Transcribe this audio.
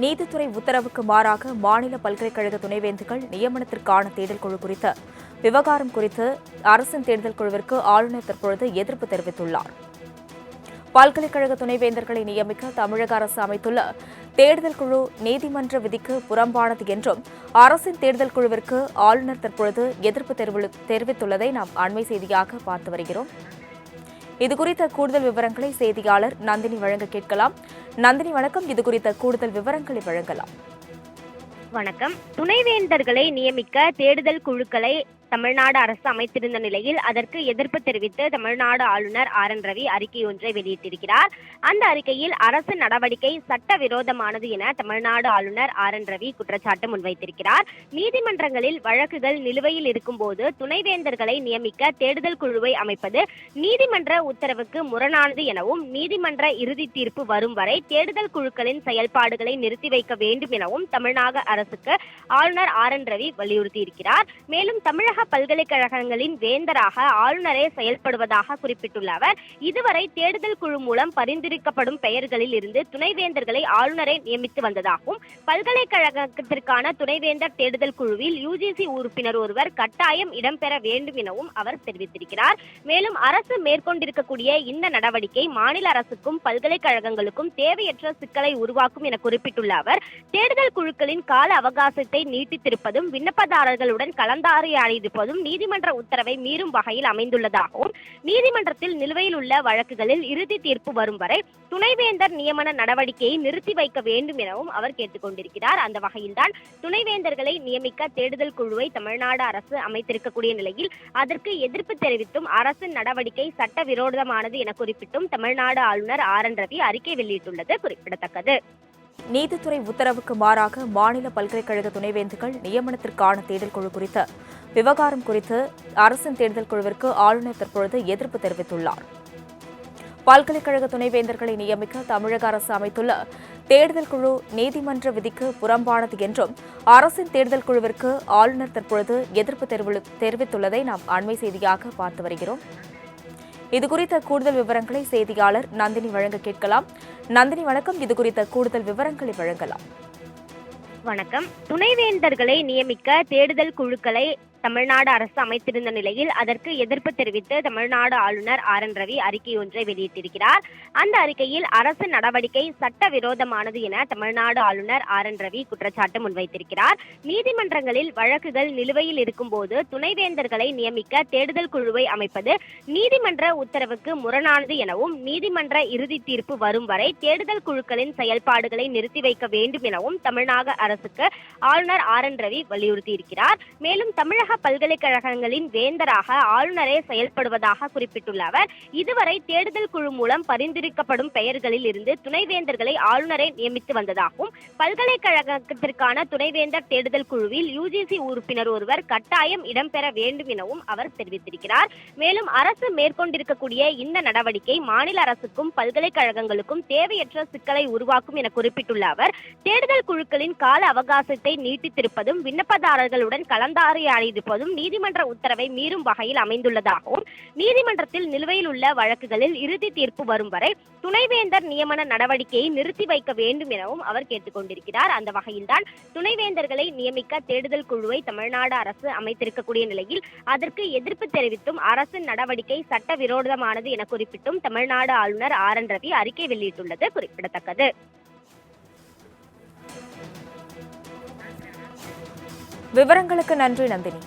நீதித்துறை உத்தரவுக்கு மாறாக மாநில பல்கலைக்கழக துணைவேந்தர்கள் நியமனத்திற்கான தேடல் குழு குறித்த விவகாரம் குறித்து அரசின் தேர்தல் குழுவிற்கு ஆளுநர் தற்பொழுது எதிர்ப்பு தெரிவித்துள்ளார். பல்கலைக்கழக துணைவேந்தர்களை நியமிக்க தமிழக அரசு அமைத்துள்ள தேர்தல் குழு நீதிமன்ற விதிக்கு புறம்பானது என்றும் அரசின் தேர்தல் குழுவிற்கு ஆளுநர் தற்பொழுது எதிர்ப்பு தெரிவித்துள்ளதை நாம் அண்மை செய்தியாக பார்த்து வருகிறோம். இதுகுறித்த கூடுதல் விவரங்களை செய்தியாளர் நந்தினி வழங்க கேட்கலாம். நந்தினி வணக்கம். இதுகுறித்த கூடுதல் விவரங்களை வழங்கலாம். வணக்கம். துணைவேந்தர்களை நியமிக்க தேடுதல் குழுக்களை தமிழ்நாடு அரசு அமைத்திருந்த நிலையில் அதற்கு எதிர்ப்பு தெரிவித்து தமிழ்நாடு ஆளுநர் RN ரவி அறிக்கை ஒன்றை வெளியிட்டிருக்கிறார். அந்த அறிக்கையில் அரசு நடவடிக்கை சட்டவிரோதமானது என தமிழ்நாடு ஆளுநர் RN ரவி குற்றச்சாட்டு முன்வைத்திருக்கிறார். நீதிமன்றங்களில் வழக்குகள் நிலுவையில் இருக்கும்போது துணைவேந்தர்களை நியமிக்க தேடுதல் குழுவை அமைப்பது நீதிமன்ற உத்தரவுக்கு முரணானது எனவும் நீதிமன்ற இறுதி தீர்ப்பு வரும் வரை தேடுதல் குழுக்களின் செயல்பாடுகளை நிறுத்தி வைக்க வேண்டும் எனவும் தமிழ்நாடு அரசுக்கு ஆளுநர் RN ரவி வலியுறுத்தியிருக்கிறார். மேலும் தமிழக பல்கலைக்கழகங்களின் வேந்தராக ஆளுநரே செயல்படுவதாக குறிப்பிட்டுள்ள அவர் இதுவரை தேடுதல் குழு மூலம் பரிந்துரைக்கப்படும் பெயர்களில் இருந்து துணைவேந்தர்களை ஆளுநரே நியமித்து வந்ததாகவும் பல்கலைக்கழகத்திற்கான துணைவேந்தர் தேடுதல் குழுவில் UGC உறுப்பினர் ஒருவர் கட்டாயம் இடம்பெற வேண்டும் எனவும் அவர் தெரிவித்திருக்கிறார். மேலும் அரசு மேற்கொண்டிருக்கக்கூடிய இந்த நடவடிக்கை மாநில அரசுக்கும் பல்கலைக்கழகங்களுக்கும் தேவையற்ற சிக்கலை உருவாக்கும் என குறிப்பிட்டுள்ள அவர் தேடுதல் குழுக்களின் கால அவகாசத்தை நீட்டித்திருப்பதும் விண்ணப்பதாரர்களுடன் கலந்தாரையாடியிருப்பதும் நீதிமன்ற உத்தரவை மீறும் வகையில் அமைந்துள்ளதாகவும் நீதிமன்றத்தில் நிலுவையில் உள்ள வழக்குகளில் இறுதி தீர்ப்பு வரும் வரை துணைவேந்தர் நியமன நடவடிக்கையை நிறுத்தி வைக்க வேண்டும் எனவும் அவர் கேட்டுக் கொண்டிருக்கிறார். அந்த வகையில்தான் துணைவேந்தர்களை நியமிக்க தேடுதல் குழுவை தமிழ்நாடு அரசு அமைத்திருக்கக்கூடிய நிலையில் அதற்கு எதிர்ப்பு தெரிவித்தும் அரசின் நடவடிக்கை சட்டவிரோதமானது என குறிப்பிட்டும் தமிழ்நாடு ஆளுநர் RN ரவி அறிக்கை வெளியிட்டுள்ளது குறிப்பிடத்தக்கது. நீதித்துறை உத்தரவுக்கு மாறாக மாநில பல்கலைக்கழக துணைவேந்தர்கள் நியமனத்திற்கான தேடல் குழு குறித்த விவகாரம் குறித்து அரசின் தேர்தல் குழுவிற்கு ஆளுநர் தற்பொழுது எதிர்ப்பு தெரிவித்துள்ளார். பல்கலைக்கழக துணைவேந்தர்களை நியமிக்க தமிழக அரசு அமைத்துள்ள தேர்தல் குழு நீதிமன்ற விதிக்கு புறம்பானது என்றும் அரசின் தேர்தல் குழுவிற்கு ஆளுநர் தற்பொழுது எதிர்ப்பு தெரிவித்துள்ளதை நாம் அண்மை செய்தியாக பார்த்து வருகிறோம். இதுகுறித்த கூடுதல் விவரங்களை செய்தியாளர் நந்தினி வழங்க கேட்கலாம். நந்தினி வணக்கம். இதுகுறித்த கூடுதல் விவரங்களை வழங்கலாம். வணக்கம். துணைவேந்தர்களை நியமிக்க தேடுதல் குழுக்களை தமிழ்நாடு அரசு அமைத்திருந்த நிலையில் அதற்கு எதிர்ப்பு தெரிவித்து தமிழ்நாடு ஆளுநர் RN ரவி அறிக்கை ஒன்றை வெளியிட்டிருக்கிறார். அந்த அறிக்கையில் அரசு நடவடிக்கை சட்டவிரோதமானது என தமிழ்நாடு ஆளுநர் RN ரவி குற்றச்சாட்டு முன்வைத்திருக்கிறார். நீதிமன்றங்களில் வழக்குகள் நிலுவையில் இருக்கும்போது துணைவேந்தர்களை நியமிக்க தேடுதல் குழுவை அமைப்பது நீதிமன்ற உத்தரவுக்கு முரணானது எனவும் நீதிமன்ற இறுதி தீர்ப்பு வரும் வரை தேடுதல் குழுக்களின் செயல்பாடுகளை நிறுத்தி வைக்க வேண்டும் எனவும் தமிழ்நாடு அரசுக்கு ஆளுநர் RN ரவி வலியுறுத்தியிருக்கிறார். மேலும் தமிழக பல்கலைக்கழகங்களின் வேந்தராக ஆளுநரே செயல்படுவதாக குறிப்பிட்டுள்ள அவர் இதுவரை தேடுதல் குழு மூலம் பரிந்துரைக்கப்படும் பெயர்களில் இருந்து துணைவேந்தர்களை ஆளுநரே நியமித்து வந்ததாகவும் பல்கலைக்கழகத்திற்கான துணைவேந்தர் தேடுதல் குழுவில் UGC உறுப்பினர் ஒருவர் கட்டாயம் இடம்பெற வேண்டும் எனவும் அவர் தெரிவித்திருக்கிறார். மேலும் அரசு மேற்கொண்டிருக்கக்கூடிய இந்த நடவடிக்கை மாநில அரசுக்கும் பல்கலைக்கழகங்களுக்கும் தேவையற்ற சிக்கலை உருவாக்கும் என குறிப்பிட்டுள்ள அவர் தேடுதல் குழுக்களின் கால அவகாசத்தை நீட்டித்திருப்பதும் விண்ணப்பதாரர்களுடன் கலந்தாரையாடியிருப்பதும் நீதிமன்ற உத்தரவை மீறும் வகையில் அமைந்துள்ளதாகவும் நீதிமன்றத்தில் நிலுவையில் உள்ள வழக்குகளில் இறுதி தீர்ப்பு வரும் வரை துணைவேந்தர் நியமன நடவடிக்கையை நிறுத்தி வைக்க வேண்டும் எனவும் அவர் கேட்டுக் கொண்டிருக்கிறார். அந்த வகையில்தான் துணைவேந்தர்களை நியமிக்க தேடுதல் குழுவை தமிழ்நாடு அரசு அமைத்திருக்கக்கூடிய நிலையில் அதற்கு எதிர்ப்பு தெரிவித்தும் அரசின் நடவடிக்கை சட்டவிரோதமானது என குறிப்பிட்டும் தமிழ்நாடு ஆளுநர் RN ரவி அறிக்கை வெளியிட்டுள்ளது குறிப்பிடத்தக்கது. விவரங்களுக்கு நன்றி நந்தினி.